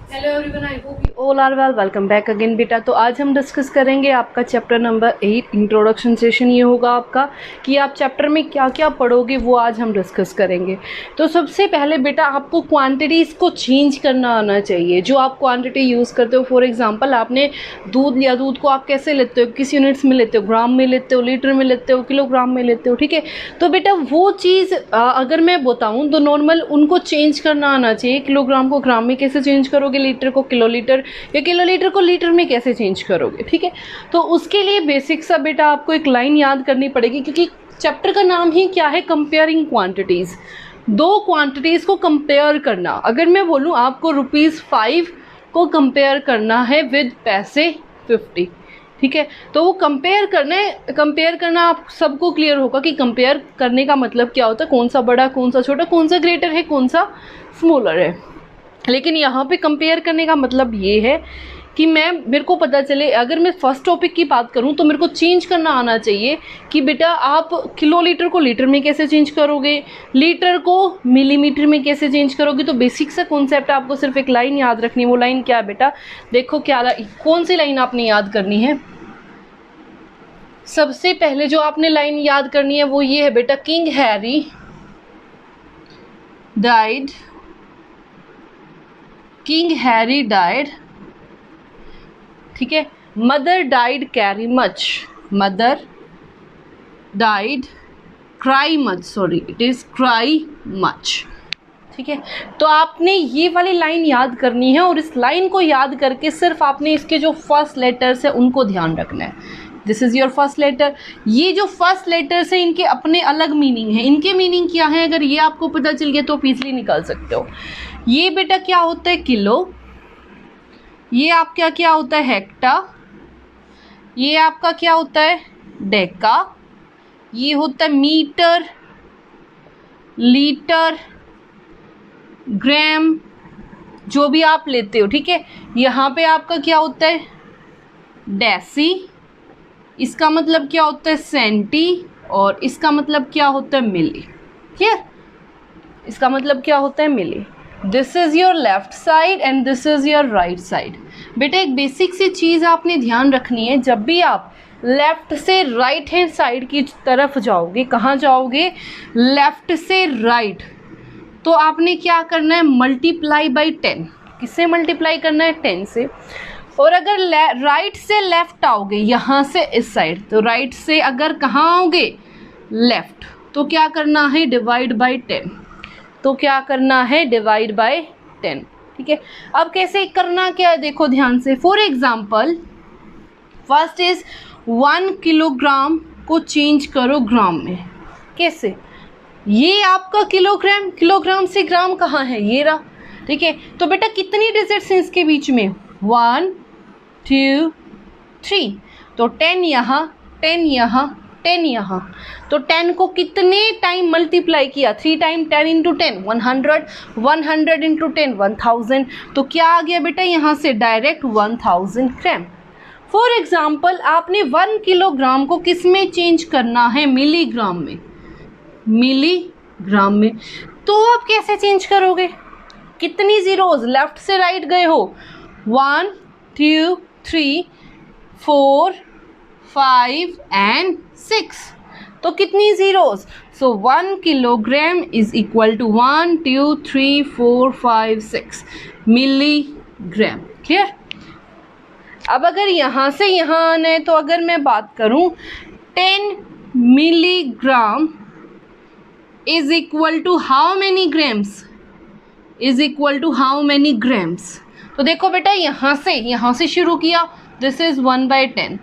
Hello everyone, I hope you all are well. Welcome back again बेटा। तो आज हम डिस्कस करेंगे आपका चैप्टर नंबर 8 इंट्रोडक्शन सेशन। ये होगा आपका कि आप चैप्टर में क्या क्या पढ़ोगे, वो आज हम डिस्कस करेंगे। तो सबसे पहले बेटा आपको क्वांटिटीज़ को चेंज करना आना चाहिए। जो आप क्वांटिटी यूज़ करते हो, फॉर एग्जांपल आपने दूध लिया, दूध को आप कैसे लेते हो, किस यूनिट्स में लेते हो, ग्राम में लेते हो, लीटर में लेते हो, किलोग्राम में लेते हो, ठीक है। तो बेटा वो चीज़ अगर मैं बताऊँ तो नॉर्मल उनको चेंज करना आना चाहिए। किलोग्राम को ग्राम में कैसे चेंज करोगे, लीटर को किलोलीटर, या किलोलीटर को लीटर में कैसे चेंज करोगे, ठीक है। तो उसके लिए बेसिक सा बेटा आपको एक लाइन याद करनी पड़ेगी, क्योंकि चैप्टर का नाम ही क्या है, कंपेयरिंग क्वांटिटीज़। दो क्वांटिटीज़ को कंपेयर करना। अगर मैं बोलूँ आपको ₹5 को कंपेयर करना है विद पैसे 50, ठीक है। तो वो कंपेयर करना आप सबको क्लियर होगा कि कंपेयर करने का मतलब क्या होता है, कौन सा बड़ा, कौन सा छोटा, कौन सा ग्रेटर है, कौन सा स्मॉलर है। लेकिन यहाँ पे कंपेयर करने का मतलब ये है कि मेरे को पता चले, अगर मैं फर्स्ट टॉपिक की बात करूँ तो मेरे को चेंज करना आना चाहिए कि बेटा आप किलोलीटर को लीटर में कैसे चेंज करोगे, लीटर को मिलीमीटर में कैसे चेंज करोगे। तो बेसिक सा कॉन्सेप्ट आपको सिर्फ एक लाइन याद रखनी है। वो लाइन क्या है बेटा, देखो क्या कौन सी लाइन आपने याद करनी है। सबसे पहले जो आपने लाइन याद करनी है वो ये है बेटा, king Harry died, king Harry died, ठीक है। Mother died carry much, mother died cry much, sorry it is cry much, ठीक है। तो आपने ये वाली लाइन याद करनी है, और इस लाइन को याद करके सिर्फ आपने इसके जो फर्स्ट लेटर्स है उनको ध्यान रखना है। This is your first letter. ये जो फर्स्ट लेटर्स हैं इनके अपने अलग मीनिंग है। इनके मीनिंग क्या है, अगर ये आपको पता चल गया तो आप इजीली निकाल सकते हो। ये बेटा क्या होता है, किलो। ये आपका क्या होता है, हेक्टा। ये आपका क्या होता है, डेका। ये होता है मीटर, लीटर, ग्राम, जो भी आप लेते हो, ठीक है। यहाँ पे आपका क्या होता है, डेसी। इसका मतलब क्या होता है, सेंटी। और इसका मतलब क्या होता है, मिली। क्लियर, इसका मतलब क्या होता है, Mili. This is your left side and this is your right side. बेटा एक बेसिक सी चीज़ आपने ध्यान रखनी है, जब भी आप लेफ़्ट से राइट हैंड साइड की तरफ जाओगे, कहाँ जाओगे, लेफ़्ट से राइट, तो आपने क्या करना है, मल्टीप्लाई बाई 10। किससे मल्टीप्लाई करना है, 10 से। और अगर राइट से लेफ़्ट आओगे, यहाँ से इस साइड, तो राइट से अगर कहाँ आओगे, लेफ़्ट, तो क्या करना है, डिवाइड बाई 10। तो क्या करना है, डिवाइड बाय 10, ठीक है। अब कैसे करना क्या है, देखो ध्यान से। For example first is 1 kilogram को चेंज करो ग्राम में। कैसे, ये आपका किलोग्राम, किलोग्राम से ग्राम कहाँ है, ये रहा, ठीक है। तो बेटा कितनी डिजिट्स हैं इसके बीच में, 1 2 3, तो 10 यहाँ, 10 यहाँ, 10 यहाँ। तो 10 को कितने टाइम मल्टीप्लाई किया, 3 टाइम 10 इंटू 10 100, 100 इंटू 10 1000। तो क्या आ गया बेटा, यहाँ से डायरेक्ट 1000 ग्राम। फॉर एग्जाम्पल आपने 1 किलोग्राम को किस में चेंज करना है, मिलीग्राम में, मिलीग्राम में। तो आप कैसे चेंज करोगे, कितनी जीरोज, लेफ्ट से राइट गए हो, 1 2 3 4 5 एंड 6, तो कितनी zeros, so 1 kilogram is equal to 1 2 3 4 5 6 milligram. Clear. अब अगर यहाँ से यहाँ आना है, तो अगर मैं बात करूँ 10 milligram is equal to how many grams, is equal to how many grams. तो देखो बेटा यहाँ से शुरू किया, this is 1/10,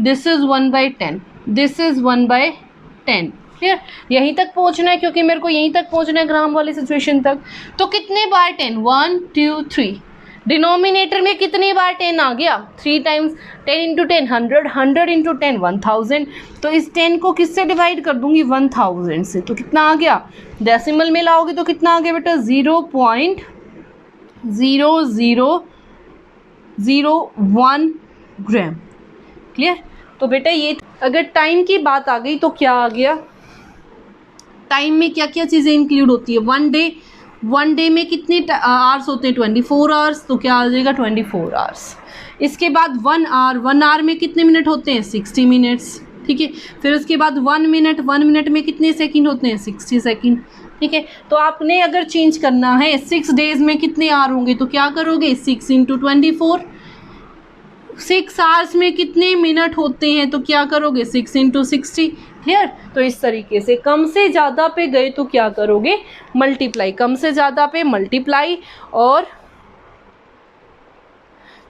this is 1/10, this is 1/10। Clear, यहीं तक पहुँचना है, क्योंकि मेरे को यहीं तक पहुँचना है ग्राम वाली सिचुएशन तक। तो कितने बार 10, 1 2 3, डिनोमिनेटर में कितनी बार 10 आ गया, 3 टाइम्स, 10 इंटू 10 100, 100 इंटू 10 1000। तो इस 10 को किससे डिवाइड कर दूंगी, 1000 से। तो कितना आ गया, डेसिमल में लाओगे तो कितना आ गया बेटा, 0.0001 ग्राम। क्लियर। तो बेटा ये अगर टाइम की बात आ गई तो क्या आ गया, टाइम में क्या क्या चीज़ें इंक्लूड होती है, 1 डे, 1 डे में कितने आवर्स होते हैं 24 आवर्स, तो क्या आ जाएगा 24 आवर्स। इसके बाद 1 आवर में कितने मिनट होते हैं 60 मिनट्स, ठीक है। फिर उसके बाद 1 मिनट में कितने सेकंड होते हैं 60 सेकंड, ठीक है। तो आपने अगर चेंज करना है 6 डेज़ में कितने आवर होंगे, तो क्या करोगे 6 × 24। 6 आवर्स में कितने मिनट होते हैं, तो क्या करोगे 6 × 60। क्लियर। तो इस तरीके से कम से ज़्यादा पे गए तो क्या करोगे मल्टीप्लाई, कम से ज़्यादा पे मल्टीप्लाई। और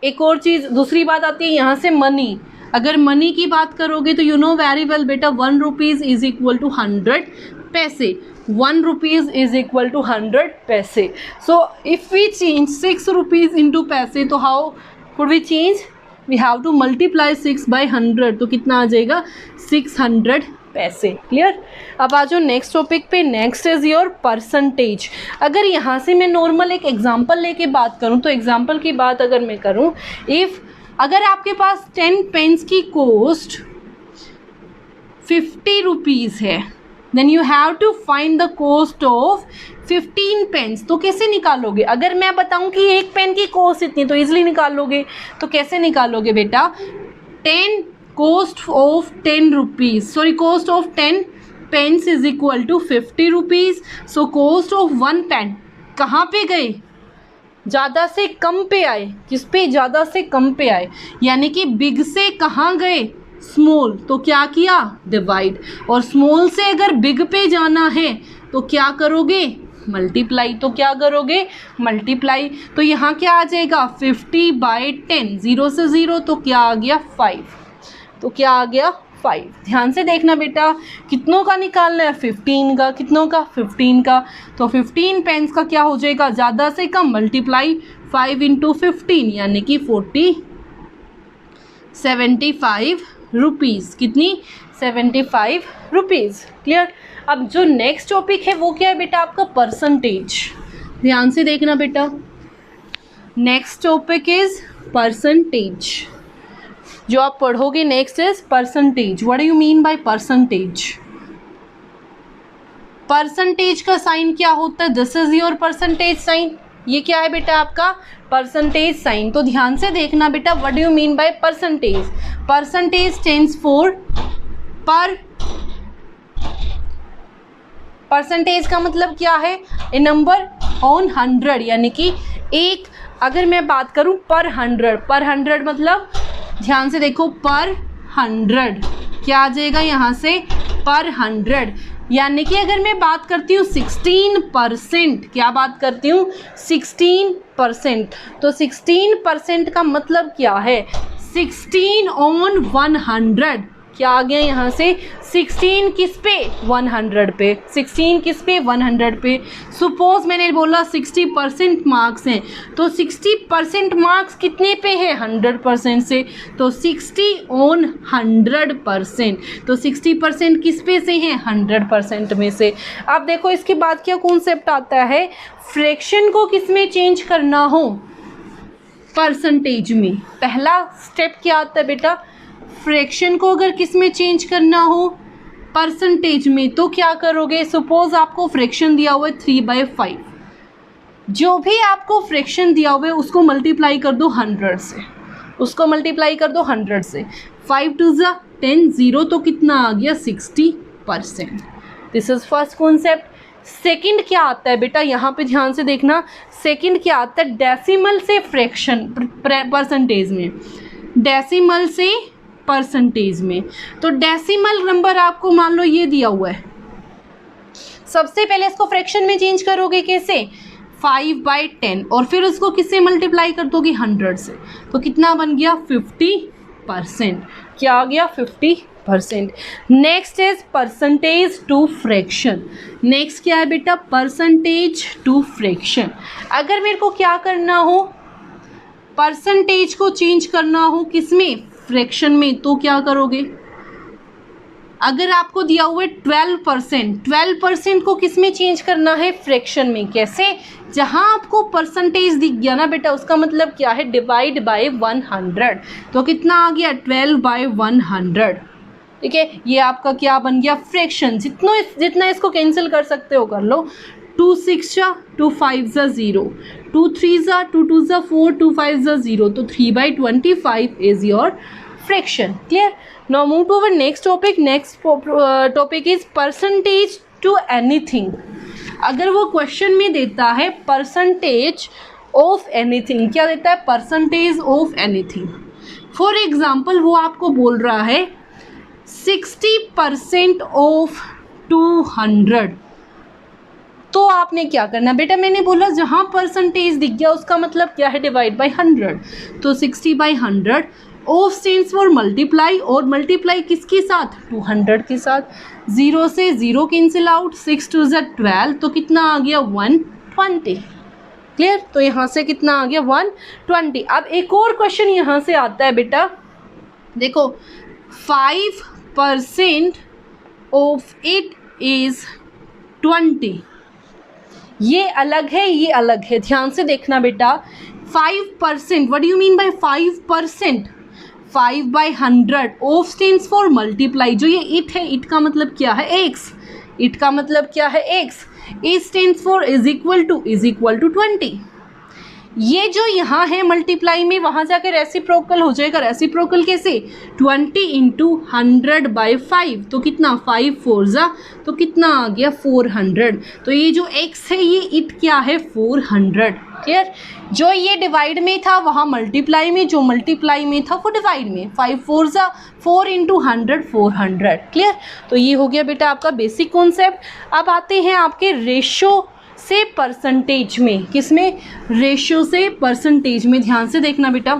एक और चीज़ दूसरी बात आती है यहाँ से मनी। अगर मनी की बात करोगे तो यू नो वेरी वेल बेटा 1 रुपीज़ इज इक्वल टू 100 पैसे। 1 rupees is equal to 100 paise. So if we change 6 rupees into paise, तो how could we change, we have to multiply 6 by 100, तो कितना आ जाएगा 600 पैसे। क्लियर। अब आ जाओ नेक्स्ट टॉपिक पे। Next is your percentage. अगर यहाँ से मैं नॉर्मल एक एग्जांपल लेके बात करूँ, तो एग्जांपल की बात अगर मैं करूँ, अगर आपके पास 10 पेन्स की कॉस्ट 50 रुपीज़ है, then you have to find the cost of 15 pens. तो कैसे निकालोगे, अगर मैं बताऊं कि एक पेन की कॉस्ट इतनी, तो इजीली निकालोगे। तो कैसे निकालोगे बेटा, 10 cost of 10 rupees, sorry cost of 10 pens is equal to 50 rupees. So cost of 1 pen कहाँ पे गए, ज़्यादा से कम पे आए। किस पे, ज़्यादा से कम पे आए, यानी कि बिग से कहाँ गए स्मॉल, तो क्या किया डिवाइड। और स्मॉल से अगर बिग पे जाना है तो क्या करोगे मल्टीप्लाई। तो क्या करोगे मल्टीप्लाई। तो यहाँ क्या आ जाएगा 50/10, 0 से 0, तो क्या आ गया 5, तो क्या आ गया 5। ध्यान से देखना बेटा, कितनों का निकालना है 15 का, कितनों का 15 का। तो 15 पेन्स का क्या हो जाएगा ज़्यादा से कम मल्टीप्लाई 5 × 15, यानी कि 75 रुपीज़। कितनी 75 रुपीज़। क्लियर। अब जो नेक्स्ट टॉपिक है वो क्या है बेटा आपका परसेंटेज। ध्यान से देखना बेटा, नेक्स्ट टॉपिक इज परसेंटेज। जो आप पढ़ोगे next is percentage. What do you mean by percentage. Percentage का साइन क्या होता है, this is your percentage sign. ये क्या है बेटा आपका परसेंटेज साइन। तो ध्यान से देखना बेटा, what do you mean by percentage. Percentage stands for पर। परसेंटेज का मतलब क्या है, ए नंबर ऑन 100, यानी कि एक, अगर मैं बात करूं पर 100 मतलब ध्यान से देखो पर 100 क्या आ जाएगा यहाँ से पर 100, यानी कि अगर मैं बात करती हूँ 16%, क्या बात करती हूँ 16%, तो 16% का मतलब क्या है 16 ऑन 100। क्या आ गया यहाँ से 16 किस पे 100 पे, 16 किस पे 100 पे। सपोज मैंने बोला 60% मार्क्स हैं, तो 60% मार्क्स कितने पे है 100% से, तो 60 ऑन 100%, तो 60% किस पे से है 100% में से। अब देखो इसके बाद क्या कॉन्सेप्ट आता है, फ्रैक्शन को किस में चेंज करना हो परसेंटेज में। पहला स्टेप क्या आता है बेटा, फ्रैक्शन को अगर किस में चेंज करना हो परसेंटेज में, तो क्या करोगे। सपोज आपको फ्रैक्शन दिया हुआ है 3/5, जो भी आपको फ्रैक्शन दिया हुआ है उसको मल्टीप्लाई कर दो 100 से, उसको मल्टीप्लाई कर दो 100 से। 5 2 ज़ा 10, 0 तो कितना आ गया 60%। This is first concept. Second क्या आता है बेटा, यहाँ पे ध्यान से देखना, सेकंड क्या आता है डेसिमल से फ्रैक्शन परसेंटेज में, डेसिमल से परसेंटेज में। तो डेसिमल नंबर आपको मान लो ये दिया हुआ है, सबसे पहले इसको फ्रैक्शन में चेंज करोगे कैसे 5/10, और फिर उसको किससे मल्टीप्लाई कर दोगे 100 से, तो कितना बन गया 50%। क्या आ गया 50%। Next is percentage to fraction. Next क्या है बेटा परसेंटेज टू फ्रैक्शन। अगर मेरे को क्या करना हो परसेंटेज को चेंज करना हो किसमें फ्रैक्शन में, तो क्या करोगे। अगर आपको दिया हुआ है 12%, 12% को किस में चेंज करना है फ्रैक्शन में। कैसे, जहां आपको परसेंटेज दिख गया ना बेटा, उसका मतलब क्या है डिवाइड बाय 100, तो कितना आ गया 12/100। ठीक है, ये आपका क्या बन गया फ्रैक्शन। जितना इसको कैंसिल कर सकते हो कर लो। 2 6 जा 2 5 जा 0, 2 3 जा 2 2 जा 4, 2 5 जा 0, तो 3/25 is your fraction. Clear? Now move to our next topic. Next topic is percentage to anything. अगर वो क्वेश्चन में देता है परसेंटेज ऑफ एनीथिंग, क्या देता है? Percentage of anything. For example वो आपको बोल रहा है 60% ऑफ 200, तो आपने क्या करना बेटा? मैंने बोला जहाँ परसेंटेज दिख गया उसका मतलब क्या है? Divide by 100. तो 60/100. ऑफ स्टैंड्स फॉर मल्टीप्लाई, और मल्टीप्लाई किसके साथ? 200 के साथ. 0 से 0 कैंसिल आउट, 6 2 ज़ा 12, तो कितना आ गया? 120. क्लियर? तो यहाँ से कितना आ गया? 120. अब एक और क्वेश्चन यहाँ से आता है बेटा, देखो 5% ऑफ इट इज़ 20. ये अलग है, ये अलग है, ध्यान से देखना बेटा. 5%, what do you mean bye 5%? 5/100. Of stands for multiply, जो ये इट है, इट का मतलब क्या है? x. इट का मतलब क्या है? x. a stands for is equal to 20. ये जो यहाँ है मल्टीप्लाई में, वहाँ जाकर रेसिप्रोकल हो जाएगा. रेसिप्रोकल कैसे? 20 × 100/5, तो कितना? 5 4 ज़ा, तो कितना आ गया? 400. तो ये जो x है, ये इट क्या है? 400. क्लियर? जो ये डिवाइड में था वहाँ मल्टीप्लाई में, जो मल्टीप्लाई में था वो डिवाइड में. 5 4 ज़ा 4 × 100 400. क्लियर? तो ये हो गया बेटा आपका बेसिक कॉन्सेप्ट. अब आते हैं आपके रेशो से परसेंटेज में. किस में? रेशियो से परसेंटेज में. ध्यान से देखना बेटा,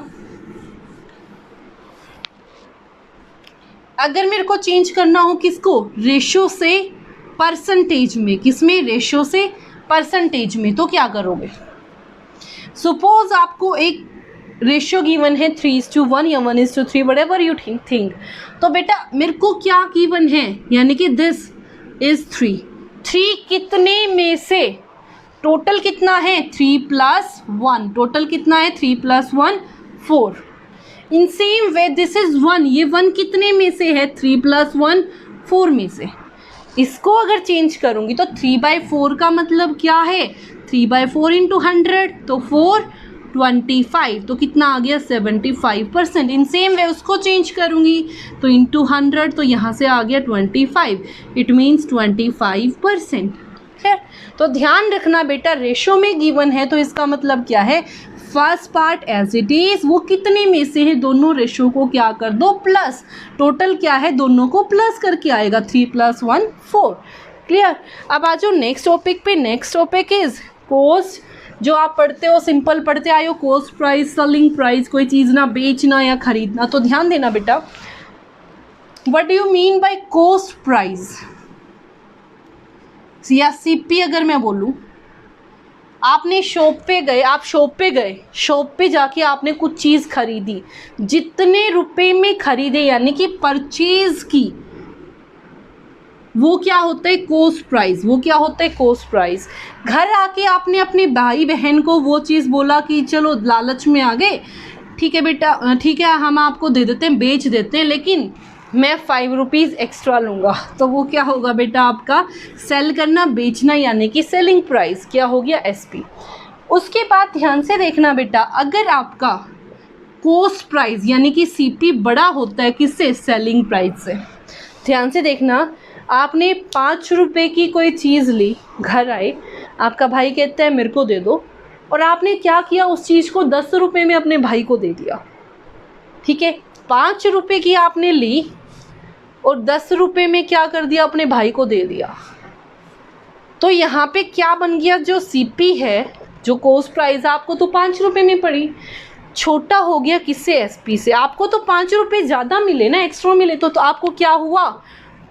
अगर मेरे को चेंज करना हो किसको? रेशियो से परसेंटेज में. किस में? रेशियो से परसेंटेज में. तो क्या करोगे? सपोज आपको एक रेशियो गिवन है 3:1 या 1:3, व्हाटएवर यू थिंक. तो बेटा मेरे को क्या गिवन है? यानी कि दिस इज 3. 3 कितने में से? टोटल कितना है? 3 + 1. टोटल कितना है? 3 + 1 4. In same way this is 1. ये 1 कितने में से है? 3 + 1 4 में से. इसको अगर चेंज करूंगी तो 3/4 का मतलब क्या है? 3/4 × 100, तो 425, तो कितना आ गया? 75%. इन सेम वे उसको चेंज करूंगी तो × 100, तो यहाँ से आ गया 25. It means 25%. खैर, तो ध्यान रखना बेटा, रेशो में गिवन है तो इसका मतलब क्या है? First part as it is, वो कितने में से है? दोनों रेशो को क्या कर दो? प्लस. टोटल क्या है? दोनों को प्लस करके आएगा. 3 + 1 4. क्लियर? अब आ जाओ नेक्स्ट टॉपिक पे. Next topic is cost. जो आप पढ़ते हो, सिंपल पढ़ते आए हो, कॉस्ट प्राइस, सेलिंग प्राइस, कोई चीज़ ना बेचना या खरीदना. तो ध्यान देना बेटा, what do you mean by cost price या सीपी? अगर मैं बोलूँ, आपने शॉप पे गए, आप शॉप पे गए, शॉप पे जाके आपने कुछ चीज़ खरीदी, जितने रुपए में खरीदे यानी कि परचेज की, वो क्या होता है? Cost price. वो क्या होता है? Cost price. घर आके आपने अपने भाई बहन को वो चीज़ बोला कि चलो लालच में आ गए, ठीक है बेटा, ठीक है हम आपको दे देते हैं, बेच देते हैं, लेकिन मैं 5 रुपीज़ एक्स्ट्रा लूँगा. तो वो क्या होगा बेटा? आपका सेल करना, बेचना, यानी कि सेलिंग प्राइस. क्या हो गया? एसपी. उसके बाद ध्यान से देखना बेटा, अगर आपका कॉस्ट प्राइस यानी कि सीपी बड़ा होता है किससे? सेलिंग प्राइस से. ध्यान से देखना, आपने 5 रुपये की कोई चीज़ ली, घर आए, आपका भाई कहता है मेरे को दे दो, और आपने क्या किया? उस चीज़ को 10 रुपये में अपने भाई को दे दिया. ठीक है, 5 रुपये की आपने ली और 10 रुपये में क्या कर दिया? अपने भाई को दे दिया. तो यहाँ पे क्या बन गया? जो सीपी है, जो कॉस्ट प्राइस, आपको तो 5 रुपये में पड़ी, छोटा हो गया किससे? एसपी से. आपको तो 5 रुपये ज़्यादा मिले ना, एक्स्ट्रा मिले, तो आपको क्या हुआ?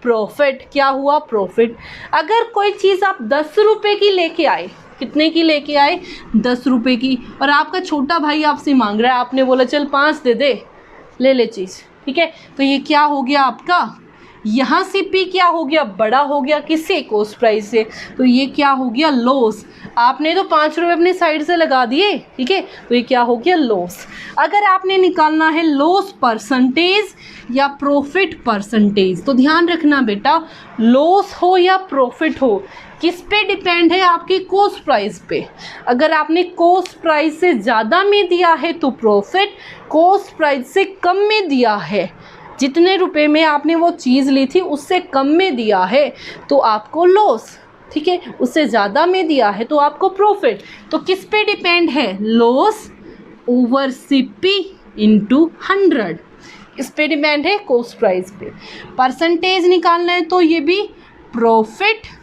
प्रॉफिट. क्या हुआ? प्रॉफिट. अगर कोई चीज़ आप 10 रुपये की लेके आए, कितने की लेके आए? 10 रुपये की, और आपका छोटा भाई आपसे मांग रहा है, आपने बोला चल 5 दे दे, ले ले चीज़. ठीक है, तो ये क्या हो गया? आपका यहाँ CP क्या हो गया, बड़ा हो गया किससे, कॉस्ट प्राइस से, तो ये क्या हो गया, लॉस। आपने तो 5 रुपये अपनी साइड से लगा दिए, ठीक है, तो ये क्या हो गया, लॉस। अगर आपने निकालना है लॉस परसेंटेज या प्रॉफिट परसेंटेज, तो ध्यान रखना बेटा, लॉस हो या प्रॉफिट हो, किस पे डिपेंड है, आपकी कॉस्ट प्राइस पे। अगर आपने कॉस्ट प्राइस से ज़्यादा में दिया है तो प्रॉफिट, कॉस्ट प्राइस से कम में दिया है, जितने रुपए में आपने वो चीज़ ली थी उससे कम में दिया है तो आपको लॉस, ठीक है, उससे ज़्यादा में दिया है तो आपको प्रॉफिट। तो किस पे डिपेंड है, लॉस ओवर CP इंटू 100, इस पे डिपेंड है कॉस्ट प्राइस पे। परसेंटेज निकालना है तो ये भी प्रॉफिट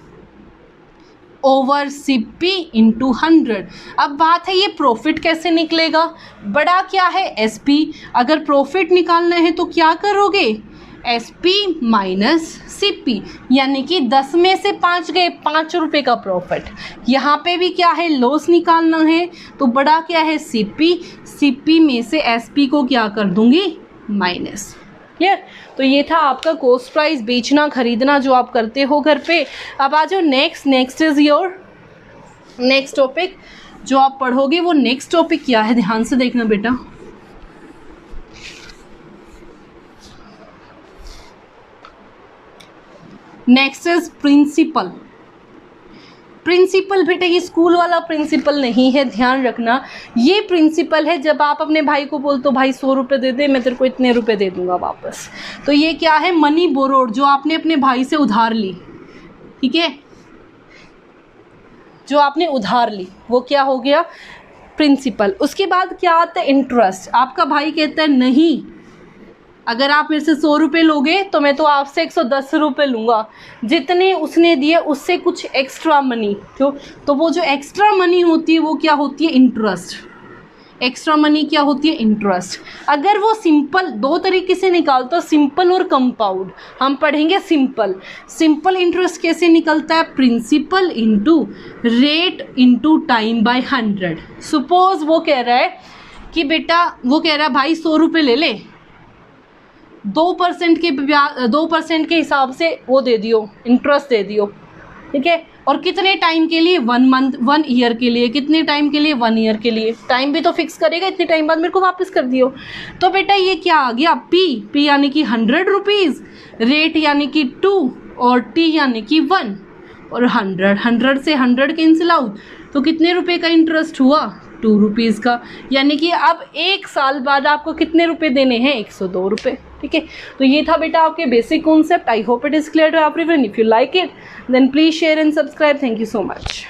ओवर CP इंटू 100। अब बात है ये प्रॉफिट कैसे निकलेगा, बड़ा क्या है SP, अगर प्रॉफिट निकालना है तो क्या करोगे, SP माइनस CP, यानी कि 10 में से 5 गए, 5 रुपये का प्रॉफिट। यहाँ पे भी क्या है, लॉस निकालना है तो बड़ा क्या है CP में से SP को क्या कर दूंगी, माइनस। क्लियर, तो ये था आपका कॉस्ट प्राइस, बेचना खरीदना जो आप करते हो घर पे। अब आ जाओ next is your next topic जो आप पढ़ोगे, वो नेक्स्ट टॉपिक क्या है, ध्यान से देखना बेटा। Next is principal. प्रिंसिपल बेटा ये स्कूल वाला प्रिंसिपल नहीं है, ध्यान रखना। ये प्रिंसिपल है जब आप अपने भाई को बोलते हो भाई 100 रुपये दे दे, मैं तेरे को इतने रुपए दे दूंगा वापस। तो ये क्या है, मनी बोरोड, जो आपने अपने भाई से उधार ली, ठीक है, जो आपने उधार ली वो क्या हो गया, प्रिंसिपल। उसके बाद क्या आता है, इंटरेस्ट। आपका भाई कहता है नहीं, अगर आप मेरे से 100 रुपये लोगे तो मैं तो आपसे 110 रुपये लूँगा, जितने उसने दिए उससे कुछ एक्स्ट्रा मनी, तो वो जो एक्स्ट्रा मनी होती है वो क्या होती है, इंटरेस्ट। एक्स्ट्रा मनी क्या होती है, इंटरेस्ट। अगर वो सिंपल, दो तरीके से निकालता, सिंपल और कंपाउंड। हम पढ़ेंगे सिंपल इंटरेस्ट कैसे निकलता है, principal into rate into time by 100। Suppose वो कह रहा है कि बेटा, वो कह रहा है भाई 100 रुपये ले ले, 2% के हिसाब से वो दे दियो, इंटरेस्ट दे दियो, ठीक है, और कितने टाइम के लिए, 1 मंथ, 1 ईयर के लिए, कितने टाइम के लिए, 1 ईयर के लिए, टाइम भी तो फिक्स करेगा, इतने टाइम बाद मेरे को वापस कर दियो। तो बेटा ये क्या आ गया, P यानी कि 100 रुपीज़, रेट यानी कि 2 और T यानी कि 1 और 100 से 100 कैंसिल आउट, तो कितने रुपए का इंटरेस्ट हुआ, 2 रुपीज़ का। यानी कि अब 1 साल बाद आपको कितने रुपए देने हैं, 102 रुपये, ठीक है। तो ये था बेटा आपके basic concept. I hope it is clear to everyone. If you like it then please share and subscribe. Thank you so much.